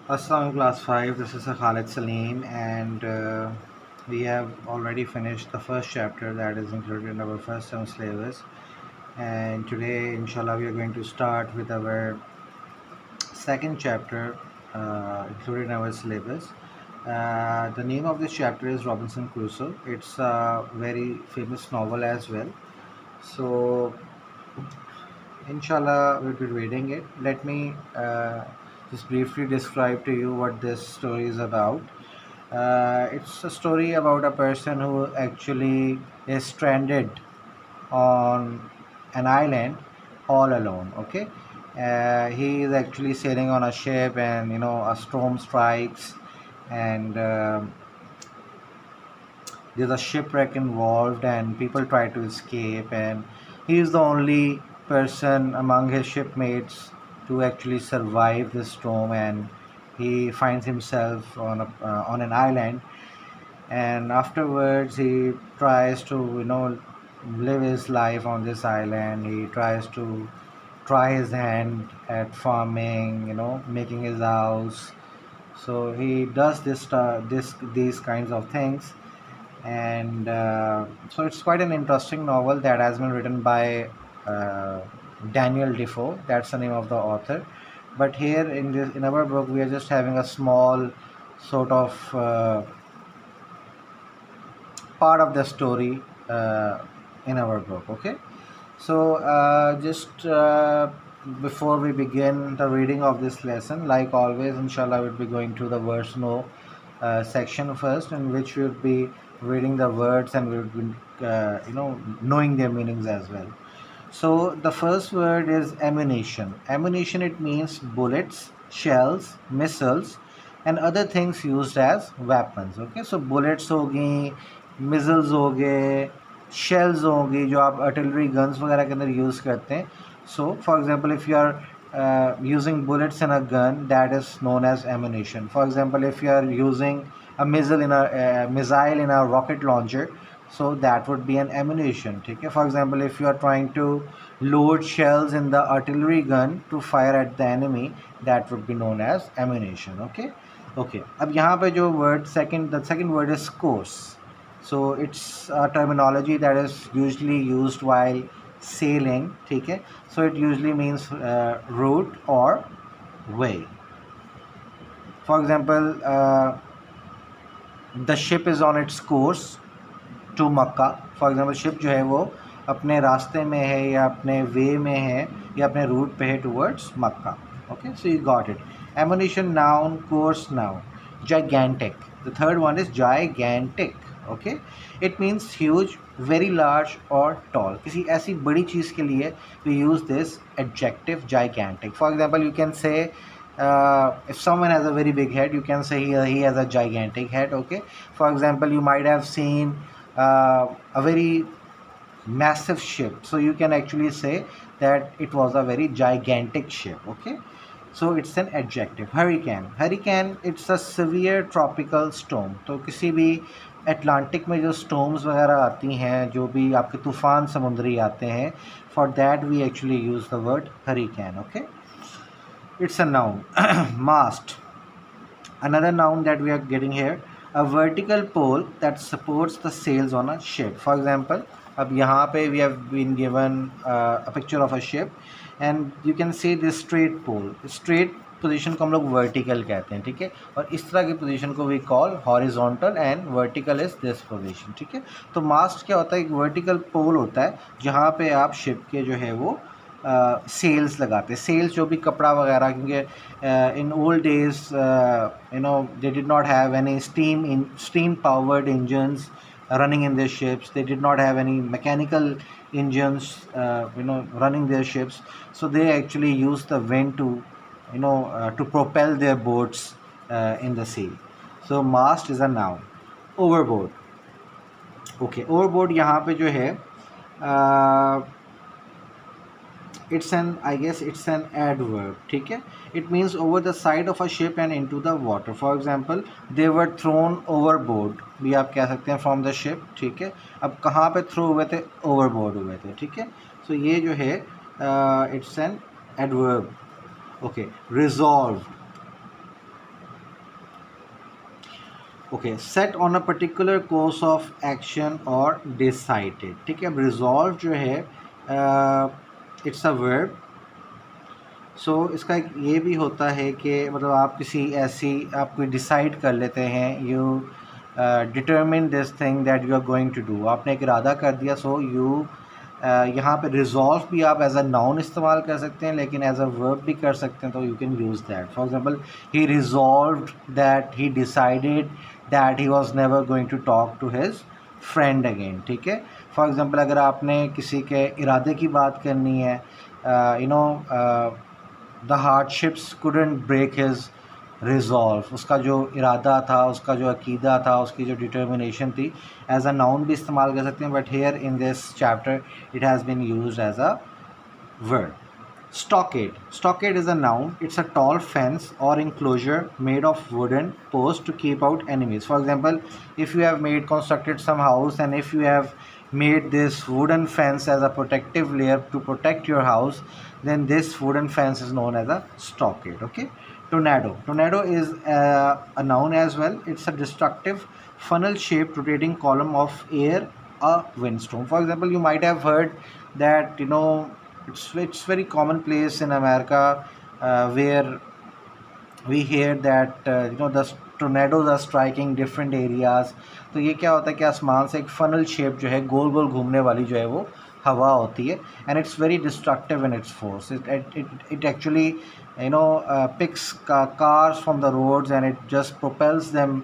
Assalamu class 5, this is Khalid Salim, and we have already finished the first chapter that is included in our first term syllabus. And today, inshallah, we are going to start with our second chapter included in our syllabus. The name of this chapter is Robinson Crusoe. It's a very famous novel as well. So, inshallah, we'll be reading it. Let me just briefly describe to you what this story is about. It's a story about a person who actually is stranded on an island all alone. Okay, he is actually sailing on a ship, and a storm strikes, and there's a shipwreck involved, and people try to escape, and he is the only person among his shipmates to actually survive the storm, and he finds himself on an island, and afterwards he tries to live his life on this island. He tries to try his hand at farming, making his house. So he does these kinds of things, and so it's quite an interesting novel that has been written by uh, Daniel Defoe. That's the name of the author. But here in our book, we are just having a small sort of part of the story in our book. Okay, so just before we begin the reading of this lesson, like always, inshallah, we'll be going to the words know section first, in which we'll be reading the words, and we'll be knowing their meanings as well. So the first word is ammunition. Ammunition, it means bullets, shells, missiles, and other things used as weapons. Okay, so bullets हो गई, missiles हो गए, shells होंगी जो आप artillery guns वगैरह के अंदर use करते हैं. So for example, if you are using bullets in a gun, that is known as ammunition. For example, if you are using a missile in a rocket launcher, so that would be an ammunition. Okay? For example, if you are trying to load shells in the artillery gun to fire at the enemy, that would be known as ammunition. Okay, अब यहाँ पे जो word the second word is course. So it's a terminology that is usually used while sailing. ठीक है, so it usually means route or way. For example, the ship is on its course to Mecca. For example ship जो है वो अपने रास्ते में है, या अपने वे में है, या अपने रूट पे है towards Mecca. Okay, so you got it. Ammunition noun, course noun. Gigantic, the third one is gigantic. Okay, it means huge, very large और टॉल. किसी ऐसी बड़ी चीज़ के लिए we use this adjective gigantic. For example, you can say if someone has a very big head, you can say he has a gigantic head. Okay, for example, you might have seen a very massive ship, so you can actually say that it was a very gigantic ship. Okay, so it's an adjective. Hurricane, it's a severe tropical storm. तो किसी भी Atlantic में जो storms वगैरह आती हैं, जो भी आपके तूफ़ान समुद्री आते हैं, for that we actually use the word hurricane. Okay, it's a noun. Mast, another noun that we are getting here, a vertical pole that supports the sails on a ship. For example, अब यहाँ पे we have been given a picture of a ship, and you can see this straight pole. Straight position को हम लोग vertical कहते हैं. ठीक है, और इस तरह की पोजीशन को we call horizontal, and vertical is this position. ठीक है, तो मास्ट क्या होता है? एक वर्टिकल पोल होता है जहाँ पे आप शिप के जो है वो सेल्स लगाते हैं. सेल्स जो भी कपड़ा वगैरह, क्योंकि in old days they did not have any steam powered engines running in their ships. They did not have any mechanical engines running their ships, so they actually used the wind to propel their boats in the sea. So mast is a noun. Overboard. Okay, overboard यहाँ पे जो है it's an adverb. ठीक है, it means over the side of a ship and into the water. For example, they were thrown overboard भी आप कह सकते हैं from the ship. ठीक है, अब कहाँ पे थ्रो हुए थे? overboard हुए थे. ठीक है, so ये जो है it's an adverb. Okay, resolve. Okay, set on a particular course of action और डिसाइडेड, ठीक है। अब रिजॉल्व जो है इट्स अ वर्ब। सो इसका एक ये भी होता है कि मतलब आप किसी ऐसी आप कोई डिसाइड कर लेते हैं, you determine this thing that you are going to do, आपने एक इरादा कर दिया। सो यू यहाँ पे रिजॉल्व भी आप एज अ नाउन इस्तेमाल कर सकते हैं, लेकिन एज अ वर्ब भी कर सकते हैं, तो you can use that. For example, he resolved that, he decided that he was never going to talk to his friend again, ठीक है। फॉर एग्जांपल, अगर आपने किसी के इरादे की बात करनी है, you know the hardships couldn't break his resolve, उसका जो इरादा था, उसका जो अकीदा था, उसकी जो डिटर्मिनेशन थी, एज अ नाउन भी इस्तेमाल कर सकते हैं, but here in this chapter it has been used as a word. Stockade. Stockade is a noun. It's a tall fence or enclosure made of wooden posts to keep out enemies. For example, if you have constructed some house, and if you have made this wooden fence as a protective layer to protect your house, then this wooden fence is known as a stockade. Okay. Tornado. Tornado is a noun as well. It's a destructive funnel-shaped rotating column of air, a windstorm. For example, you might have heard that it's very commonplace in America, where we hear that the tornadoes are striking different areas. तो ये क्या होता है कि आसमान से एक funnel shape जो है, गोल गोल घूमने वाली जो है वो हवा होती है, and it's very destructive in its force. It actually picks cars from the roads, and it just propels them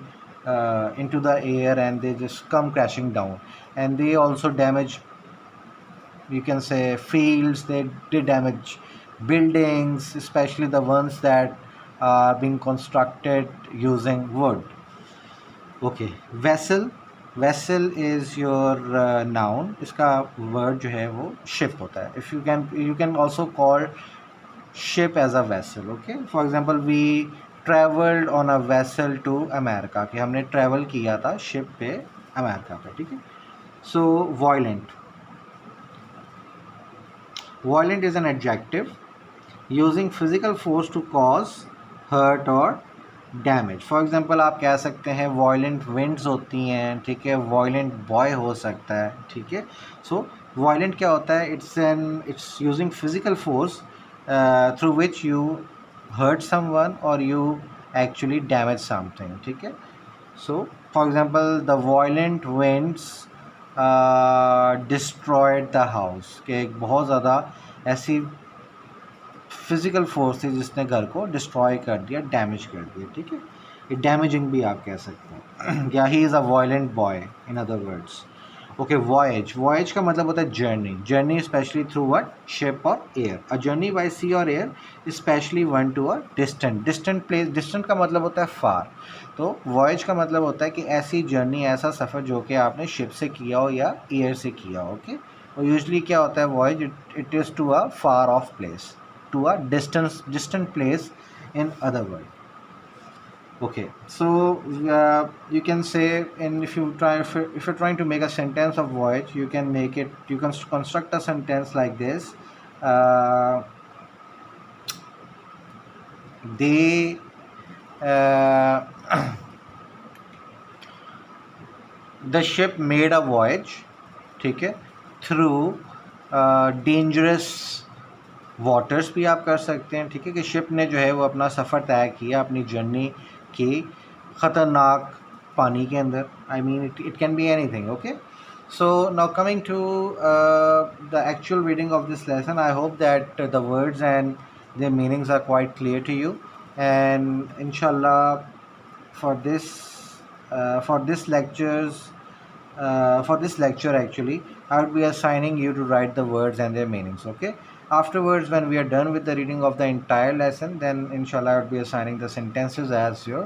into the air, and they just come crashing down, and they also damage, you can say, fields. They damage buildings, especially the ones that are being constructed using wood. Okay, vessel. Vessel is your noun. इसका word जो है वो ship होता है. If you can also call ship as a vessel. Okay, for example, we traveled on a vessel to America, कि हमने travel किया था ship पे अमेरिका पे, ठीक है. So violent. Violent is an adjective using physical force to cause hurt or damage. For example, आप कह सकते हैं वायलेंट विंड्स होती हैं, ठीक है. वायलेंट बॉय हो सकता है, ठीक है. सो वायलेंट क्या होता है? It's using physical force through which you hurt someone or you actually damage something, ठीक है. So for example, the violent winds destroyed the house, कि एक बहुत ज़्यादा ऐसी फिजिकल फोर्स थी जिसने घर को डिस्ट्रॉय कर दिया, डैमेज कर दिया, ठीक है. ये डैमेजिंग भी आप कह सकते हैं. या he is a violent boy, in other words. Okay, voyage. Voyage का मतलब होता है journey. Journey specially through what? Ship or air. A journey by sea or air specially one to a distant place. Distant का मतलब होता है फार. तो voyage का मतलब होता है कि ऐसी जर्नी, ऐसा सफ़र जो कि आपने शिप से किया हो या एयर से किया हो. ओके, और यूजली क्या होता है voyage? It is to a far off place, to a distant place, in other word. Okay, so you can say, and if you're trying to make a sentence of voyage, you can construct a sentence like this. They the ship made a voyage, ठीक है, through dangerous waters भी आप कर सकते हैं, ठीक है, कि शिप ने जो है वो अपना सफ़र तय किया, अपनी जर्नी की ख़तरनाक पानी के अंदर. I mean it can be anything. Okay, so now coming to the actual reading of this lesson. I hope that the words and their meanings are quite clear to you, and inshallah for this lecture actually I would be assigning you to write the words and their meanings. Okay, afterwards, when we are done with the reading of the entire lesson, then inshallah I would be assigning the sentences as your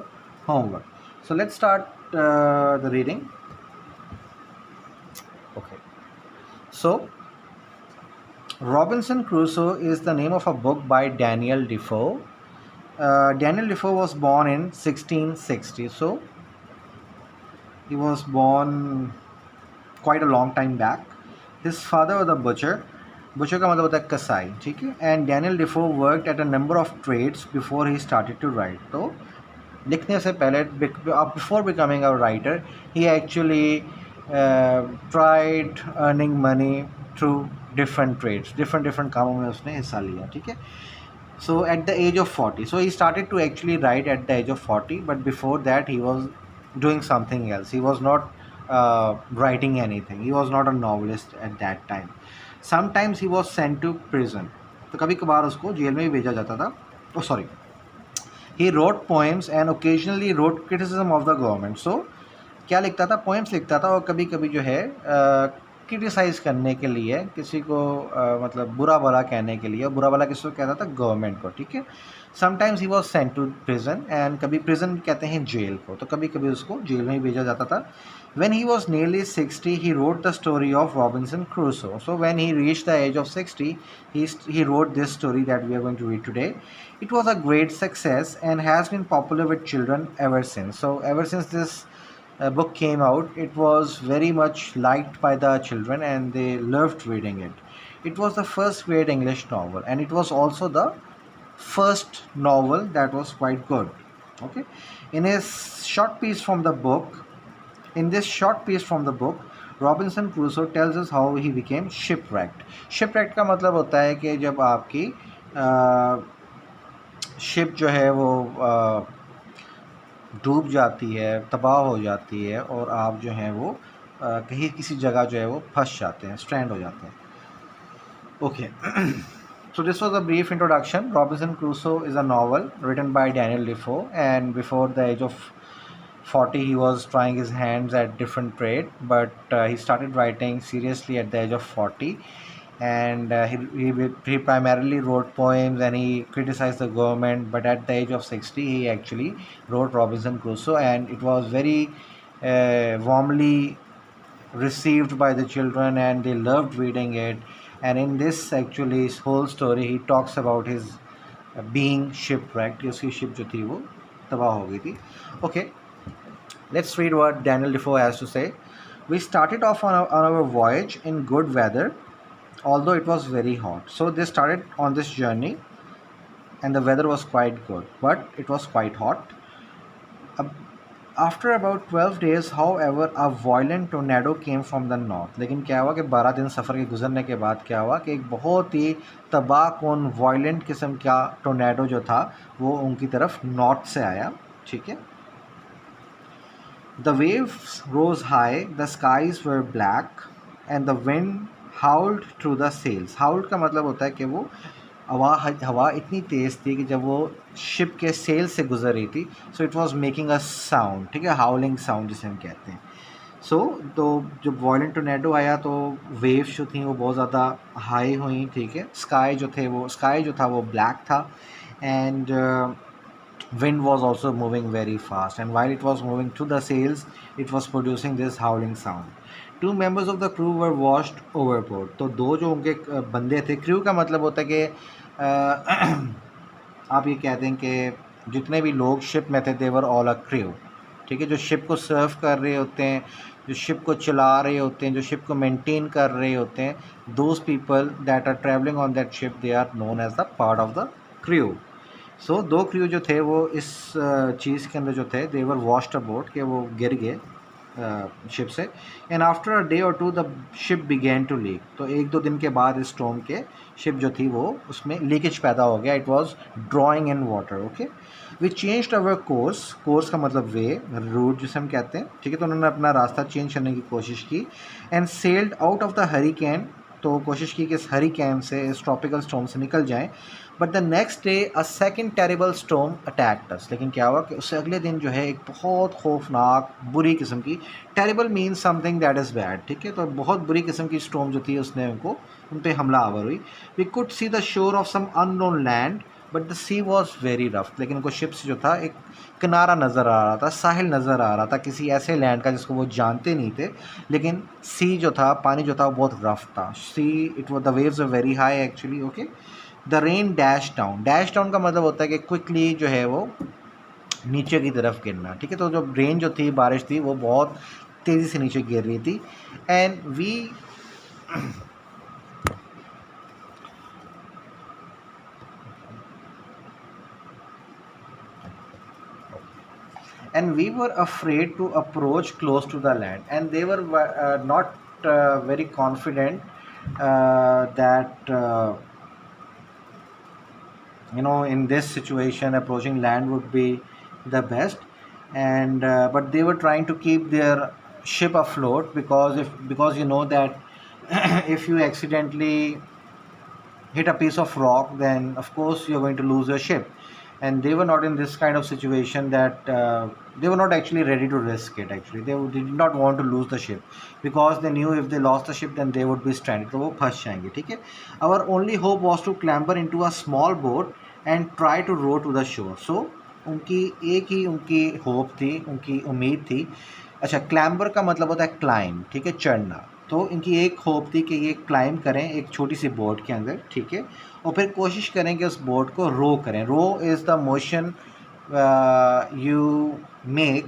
homework. So let's start the reading. Okay, so Robinson Crusoe is the name of a book by Daniel Defoe. Daniel Defoe was born in 1660, so he was born quite a long time back. His father was a butcher. Butcher का मतलब होता है कसाई, ठीक है. And Daniel Defoe worked at a number of trades before he started to write. तो लिखने से पहले before becoming a writer he actually tried earning money through different trades, different different कामों में उसने हिस्सा लिया, ठीक है. So at the age of 40, so he started to actually write at the age of 40, but before that he was doing something else. He was not writing anything. He was not a novelist at that time. Sometimes he was sent to prison. तो कभी कभार उसको jail में भी भेजा जाता था. Oh sorry, he wrote poems and occasionally wrote criticism of the government. So क्या लिखता था, पोएम्स लिखता था, और कभी कभी जो है क्रिटिसाइज़ करने के लिए, किसी को मतलब बुरा भला कहने के लिए, और बुरा भला किसको कहता था, गवर्नमेंट को, ठीक है. Sometimes he was sent to prison, and कभी प्रिजन कहते हैं जेल को, तो कभी कभी उसको जेल में ही भेजा जाता था. When he was nearly 60, he wrote the story of Robinson Crusoe. So when he reached the age of 60, he wrote this story that we are going to read today. It was a great success and has been popular with children ever since. So ever since this book came out, it was very much liked by the children and they loved reading it. It was the first great English novel, and it was also the first novel that was quite good. Okay, in his short piece from the book, in this short piece from the book, Robinson Crusoe tells us how he became shipwrecked. Shipwrecked का मतलब होता है कि जब आपकी ship जो है वो डूब जाती है, तबाह हो जाती है, और आप जो हैं वो कहीं किसी जगह जो है वो फंस जाते हैं, स्ट्रैंड हो जाते हैं. Okay, so this was a brief introduction. Robinson Crusoe is a novel written by Daniel Defoe, and before the age of 40 he was trying his hands at different trade, but he started writing seriously at the age of 40, and he primarily wrote poems and he criticized the government, but at the age of 60 he actually wrote Robinson Crusoe, and it was very warmly received by the children and they loved reading it. And in this actually whole story he talks about his being shipwrecked, उसकी ship जो थी वो तबाह हो गई थी. Okay, let's read what Daniel Defoe has to say. We started off on our voyage in good weather, although it was very hot. So they started on this journey and the weather was quite good, but it was quite hot. After about 12 days, however, a violent tornado came from the north. लेकिन क्या हुआ कि 12 दिन सफ़र के गुजरने के बाद क्या हुआ कि एक बहुत ही तबाहकुन वायलेंट किस्म का टोर्नेडो जो था वो उनकी तरफ नॉर्थ से आया, ठीक है. The waves rose high, the skies were black, and the wind howled through the sails. Howled का मतलब होता है कि वो हवा इतनी तेज़ थी कि जब वो शिप के सेल से गुजर रही थी, so it was making a sound, ठीक है, हाउलिंग साउंड जिसे हम कहते हैं. सो तो जब वायलेंट टोर्नेडो आया तो वेव्स जो थी वो बहुत ज़्यादा हाई हुई, ठीक है. स्काई जो था वो ब्लैक था, and wind was also moving very fast, and while it was moving through the sails it was producing this howling sound. Two members of the crew were washed overboard. तो दो जो उनके बंदे थे, क्रू का मतलब होता है कि आप ये कहते हैं कि जितने भी लोग शिप में थे, देवर ऑल अ क्रू, ठीक है. जो शिप को सर्व कर रहे होते हैं, जो शिप को चला रहे होते हैं, जो शिप को मेंटेन कर रहे होते हैं, those people that are travelling on that ship, they are known as the part of the crew. So दो क्रू जो थे वो इस चीज़ के अंदर जो थे, दे वर वॉश्ड अबाउट, कि वो गिर गए शिप से. And after a day or two the ship began to leak. तो एक दो दिन के बाद इस स्टॉर्म के शिप जो थी वो उसमें लीकेज पैदा हो गया. It was drowning in water. Okay, we changed our course का मतलब वे, रूट जिसे हम कहते हैं, ठीक है. तो उन्होंने अपना रास्ता चेंज करने की कोशिश की, and sailed out of the hurricane. तो कोशिश की कि इस हरिकेन से, इस ट्रॉपिकल स्टॉर्म से निकल जाएं. But the next day a second terrible storm attacked us. लेकिन क्या हुआ कि उससे अगले दिन जो है एक बहुत खौफनाक बुरी किस्म की, terrible means something that is bad, ठीक है. तो बहुत बुरी किस्म की स्टॉर्म जो थी उसने उन पर हमला आवर हुई. We could see the shore of some unknown land, but the sea was very rough. लेकिन उनको शिप से जो था एक किनारा नज़र आ रहा था, साहिल नज़र आ रहा था किसी ऐसे लैंड का जिसको वो जानते नहीं थे. लेकिन सी जो था, पानी जो था, वो बहुत रफ था. See it was the waves are very high actually. Okay, the rain dash down. Dash down का मतलब होता है कि क्विकली जो है वो नीचे की तरफ गिरना, ठीक है. तो जो रेन जो थी, बारिश थी, वो बहुत तेज़ी से नीचे गिर रही थी. And we and we were afraid to approach close to the land, and they were not very confident that in this situation approaching land would be the best. And but they were trying to keep their ship afloat, because you know that if you accidentally hit a piece of rock, then of course you're going to lose your ship. And they were not in this kind of situation, that they were not actually ready to risk it. Actually, they did not want to lose the ship, because they knew if they lost the ship then they would be stranded, तो वो फंस जाएंगे. ठीक है. Our only hope was to clamber into a small boat and try to row to the shore. So उनकी एक ही उनकी hope थी, उनकी उम्मीद थी. अच्छा, क्लैम्बर का मतलब होता है क्लाइम. ठीक है, चढ़ना. तो इनकी एक होप थी कि ये क्लाइम करें एक छोटी सी बोट के अंदर. ठीक है, और फिर कोशिश करें कि उस बोट को रो करें. Row is the motion you make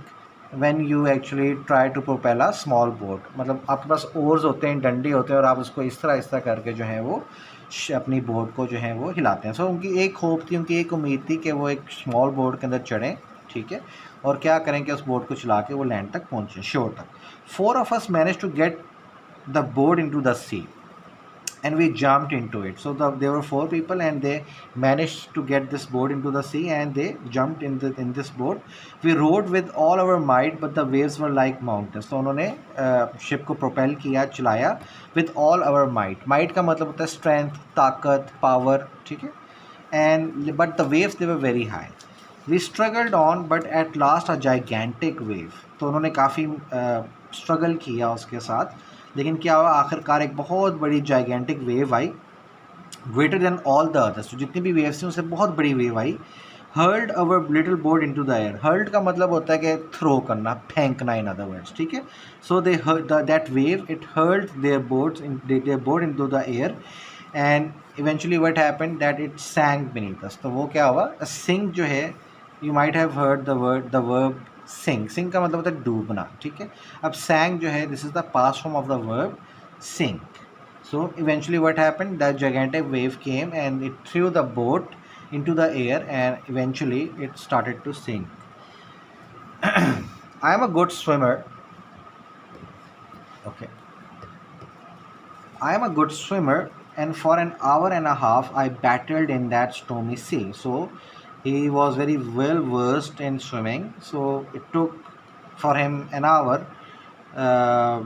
when you actually try to propel a small boat. मतलब आपके पास ओर्स होते हैं, डंडे होते हैं, और आप उसको इस तरह करके जो है वो अपनी बोट को जो है वो हिलाते हैं. सो उनकी एक होप थी, उनकी एक उम्मीद थी कि वो एक स्मॉल बोट के अंदर चढ़ें. ठीक है, और क्या करें कि उस बोट को चला के वो लैंड तक पहुँचें, शोर तक. 4 of us managed to get the boat into the sea, and we jumped into it. So there were 4 people, and they managed to get this boat into the sea, and they jumped in this boat. We rowed with all our might, but the waves were like mountains. तो उन्होंने ship को propel किया, चलाया, with all our might. might का मतलब होता है strength, ताकत, power. ठीक है, and but the waves, they were very high. We struggled on, but at last a gigantic wave. तो उन्होंने काफ़ी स्ट्रगल किया उसके साथ, लेकिन क्या हुआ, आखिरकार एक बहुत बड़ी gigantic wave I, greater than all the others. तो जितनी भी वेव्स थी उससे बहुत बड़ी wave I. Hurled our little boat into the air. Hurled का मतलब होता है कि थ्रो करना, फेंकना, इन अदर वर्ड्स. ठीक है, so they that wave, it hurled their boat into the air, and eventually what happened that it sank beneath us. तो वो क्या हुआ, सिंक जो है, you might have heard the verb sink. Sink का मतलब होता है डूबना. ठीक है, अब सैंक जो है, this is the past form of the verb sink. So eventually what happened, that gigantic wave came and it threw the boat into the air, and eventually it started to sink. I am a good swimmer. Okay, I am a good swimmer, and for an hour and a half I battled in that stormy sea. So he was very well versed in swimming, so it took for him an hour, uh,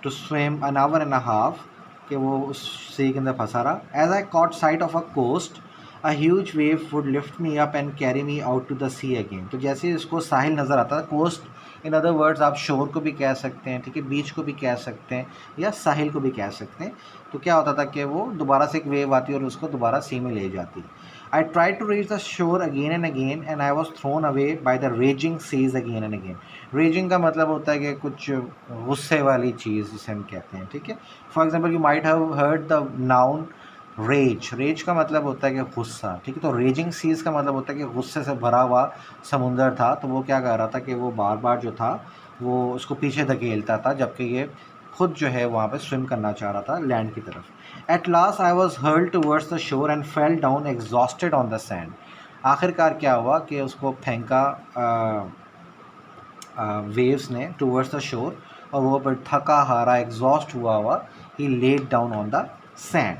to swim, an hour and a half, कि वो उस sea के अंदर फंसा रहा. As I caught sight of a coast, a huge wave would lift me up and carry me out to the sea again. तो जैसे ही इसको साहिल नज़र आता था, कोस्ट इन अदर वर्ड्स आप शोर को भी कह सकते हैं. ठीक है, बीच को भी कह सकते हैं, या साहिल को भी कह सकते हैं. तो क्या होता था कि वो दोबारा से एक वेव आती और उसको दोबारा सी में ले जाती. I tried to reach the shore again and again, and I was thrown away by the raging seas again and again. Raging का मतलब होता है कि कुछ गुस्से वाली चीज़, जिसे हम कहते हैं. ठीक है, for example you might have heard the noun rage. Rage का मतलब होता है कि गुस्सा. ठीक है, तो रेजिंग सीज का मतलब होता है कि गुस्से से भरा हुआ समुंदर था. तो वो क्या कर रहा था कि वो बार बार जो था वो उसको पीछे धकेलता था, जबकि ये खुद जो है वहाँ पे स्विम करना चाह रहा था लैंड की तरफ. At last I was hurled towards the shore and fell down exhausted on the sand. आखिरकार क्या हुआ कि उसको फेंका वेव्स ने टूवर्ड्स द शोर, और वो पर थका हारा, एग्जॉस्ट हुआ he laid down on the sand.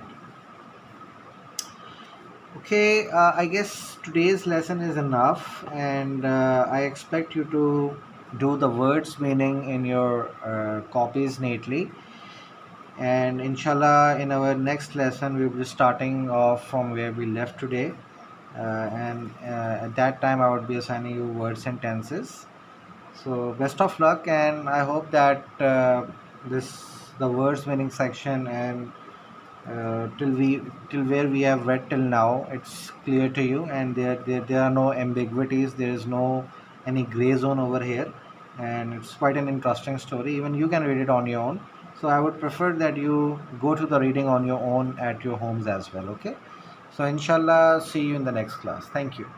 Okay, I guess today's lesson is enough, and I expect you to do the words meaning in your copies neatly. And inshallah, in our next lesson, we will be starting off from where we left today. And at that time, I would be assigning you words and tenses. So best of luck, and I hope that the words meaning section and till where we have read till now, it's clear to you, and there are no ambiguities, there is no any gray zone over here, and it's quite an interesting story. Even you can read it on your own, so I would prefer that you go to the reading on your own at your homes as well. Okay, so inshallah, see you in the next class. Thank you.